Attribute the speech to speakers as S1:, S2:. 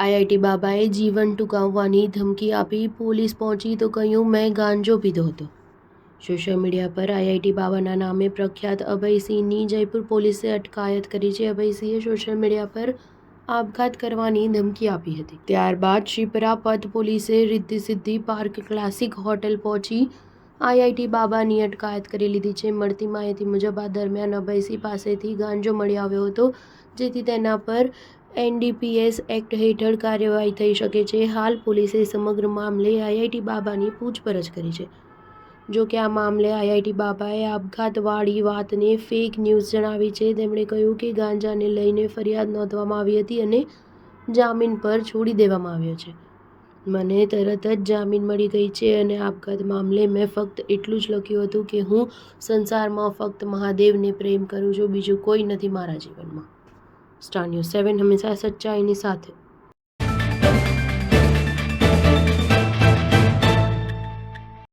S1: IIT બાબાએ જીવન ટૂંકાવવાની ધમકી આપી, પોલીસ પહોંચી તો કહ્યું મેં ગાંજો પીધો હતો। સોશિયલ મીડિયા પર આઈઆઈટી બાબાના નામે પ્રખ્યાત અભયસિંહની જયપુર પોલીસે અટકાયત કરી છે। અભયસિંહે સોશિયલ મીડિયા પર આપઘાત કરવાની ધમકી આપી હતી। ત્યારબાદ શિપ્રા પથ પોલીસે રિદ્ધિ સિદ્ધિ પાર્ક ક્લાસિક હોટેલ પહોંચી આઈઆઈટી બાબાની અટકાયત કરી લીધી છે। મળતી માહિતી મુજબ આ દરમિયાન અભયસિંહ પાસેથી ગાંજો મળી આવ્યો હતો, જેથી તેના પર એનડીપીએસ એક્ટ હેઠળ કાર્યવાહી થઈ શકે છે। હાલ પોલીસે સમગ્ર મામલે આઈઆઈટી બાબાની પૂછપરછ કરી છે। જો કે આ મામલે આઈઆઈટી બાબાએ આપઘાતવાળી વાતને ફેક ન્યૂઝ જણાવી છે। તેમણે કહ્યું કે ગાંજાને લઈને ફરિયાદ નોંધવામાં આવી હતી અને જામીન પર છોડી દેવામાં આવ્યો છે। મને તરત જ જામીન મળી ગઈ છે અને આપઘાત મામલે મેં ફક્ત એટલું જ લખ્યું હતું કે હું સંસારમાં ફક્ત મહાદેવને પ્રેમ કરું છું, બીજું કોઈ નથી મારા જીવનમાં। સ્ટાર ન્યૂઝ 7 હંમેશા સચ્ચાઈની સાથે।